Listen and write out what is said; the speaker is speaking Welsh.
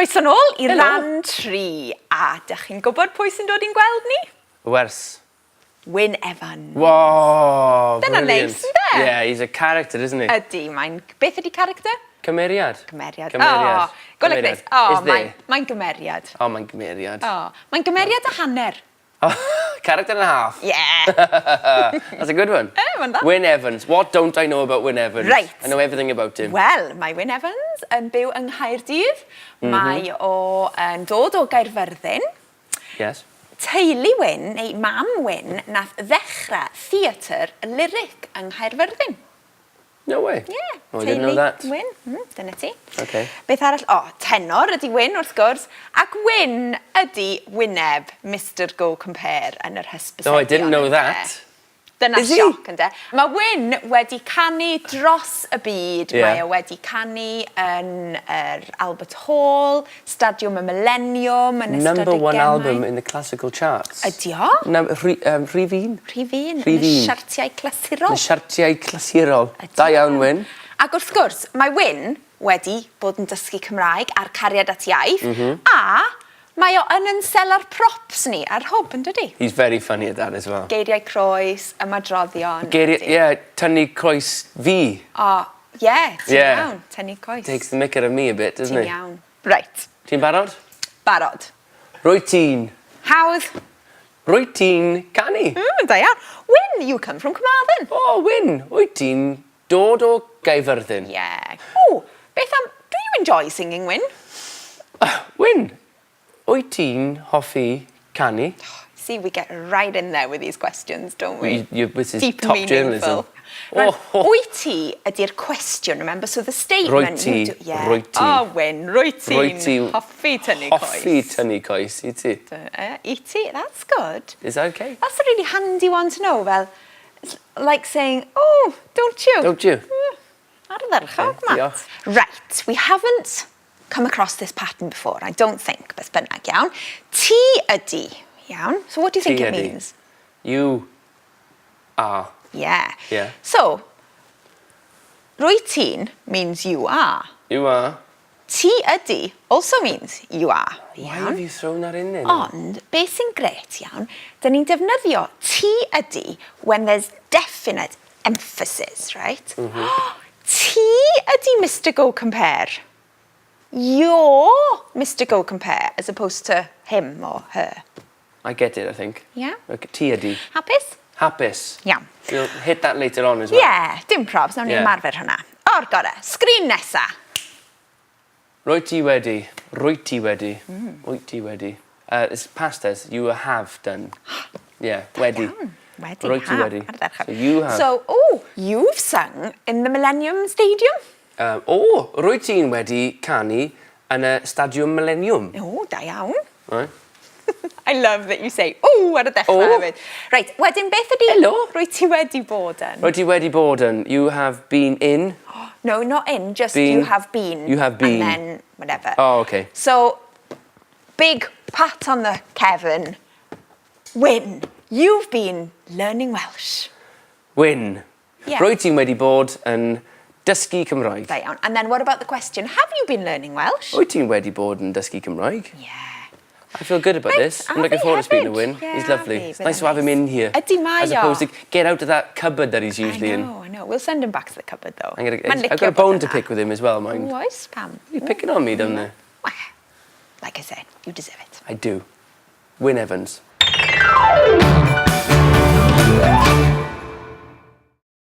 Croeso nôl i ran 3. A dych chi'n gwybod pwy sy'n dod i'n gweld ni? Gwers. Wynne Evans. Wow, Dyna brilliant. neis, ynde? Yeah, he's a character, isn't he? Ydy, beth ydy character? Cymeriad. Gymeriad. Gymeriad. Oh, go like this. Is there? Mae'n gymeriad. Oh, mae'n gymeriad. Oh, mae'n gymeriad a hanner. Oh, character and a half. Yeah. That's a good one. Mae'n da. Wynne Evans. What don't I know about Wynne Evans? Right. I know everything about him. Wel, mae Wynne Evans yn byw yng Nghaerdydd. Mae o'n dod o Gaerfyrddin. Yes. Teulu Wynne, neu mam Wynne, nath ddechrau theatr lyric yng Nghaerfyrddin. No way. Yeah. Oh, I didn't know that. Wynne, dyna ti. Okay. Beth arall? O, tenor ydy Wynne wrth gwrs, ac Wynne ydy Wyneb, Mr Go Compare yn yr hysbysebion. No, I didn't know that. Dyna Is he? sioc, ynddo. Mae Wynne wedi canu dros y byd. Yeah. Mae o wedi canu yn Albert Hall, Stadiwm y Millennium, yn ystod Number y one gemau. album in the classical charts. Ydy o? Rhifin? Rhifin, yn y Rhifin. siartiau clasurol. Y siartiau clasurol. Ydy Da o. iawn, Wynne. Ac wrth gwrs, mae Wynne wedi bod yn dysgu Cymraeg a'r cariad at iaith, a mae o yn selar props ni ar hwb, yn dydi? He's very funny at that as well. Geiriau croes, ymadroddion. Yeah, tynnu coes fi. O, ti'n iawn, tynnu coes. Takes the mick out of me a bit, doesn't Ti'n he? iawn. Right, Ti'n barod? barod. Rwy ti'n. Hawdd. Rwy ti'n canu. Da iawn. Wynne, you come from Carmarthen. Oh, Wynne. Rwy ti'n dod o Gaerfyrddin. Yeah. Oh, beth am, do you enjoy singing, Wynne? Wynne, wyt ti'n hoffi canu? See, we get right in there with these questions, don't we? This is Deep top meaningful. journalism. Right. Oh. Wyt ti ydy'r question, remember? So the statement... Rwy ti, Yeah. rwy ti. Oh, Wynne, rwy Rwy ti. ti'n hoffi tynnu coes. Hoffi tynnu coes, i ti. I ti, that's good. Is that okay? That's a really handy one to know. Well, it's like saying, oh, don't you? Don't you? Ar y ddyrchog, Okay, Matt. Right, we haven't come across this pattern before, I don't think, beth bynnag, iawn. Ti ydi, iawn. So what do you think Ti it ydi. means? You are. Yeah. Yeah. So, rwy ti'n means you are. You are. Ti ydi also means you are. Why have you thrown that in then? Ond, beth sy'n gret iawn, dyn ni'n defnyddio ti ydi when there's definite emphasis, right? Ti ydi Mr Go Compare. You're Mr Go Compare as opposed to him or her. I get it, I think. Yeah? Okay, ti ydi. Hapus? Hapus. Iawn. You'll hit that later on as well. Yeah, dim probs, nawn ni Yeah. ymarfer hwnna. O'r gore, sgrin nesa. Rwy ti wedi. Rwy ti wedi. Rwy ti wedi. It's past tense. You have done. Yeah, wedi. Iawn. Wedi, Rwy ti have, wedi. ar y ddechrau. So you have. So, you've sung in the Millennium Stadium. Rwy ti'n wedi canu yn y Stadiwm Millennium. Da iawn. Right. I love that you say, ar y dechrau hefyd. Right, wedyn beth ydi... Helo. Rwy ti wedi bod yn? Rwy ti wedi bod yn. You have been in. No, not in, just Been. you have been. You have been. And then whatever. Oh, okay. So, big pat on the Kevin. Wynne, you've been learning Welsh. Wynne. Yeah. Rwy ti'n wedi bod yn dysgu Cymraeg. Da iawn. And then what about the question, have you been learning Welsh? Rwy ti'n wedi bod yn dysgu Cymraeg. Yeah. I feel good about this. I'm looking forward to speaking to Wynne. Yeah, He's lovely. fi, It's bydd nice to e'n have him in here. Ydi mae As o. opposed to get out of that cupboard that he's usually in. I know. We'll send him back to the cupboard though. I've got a bone to pick with him as well, mind. Oes, pam. You're picking on me down there. Well, like I said, you deserve it. I do. Wynne Evans.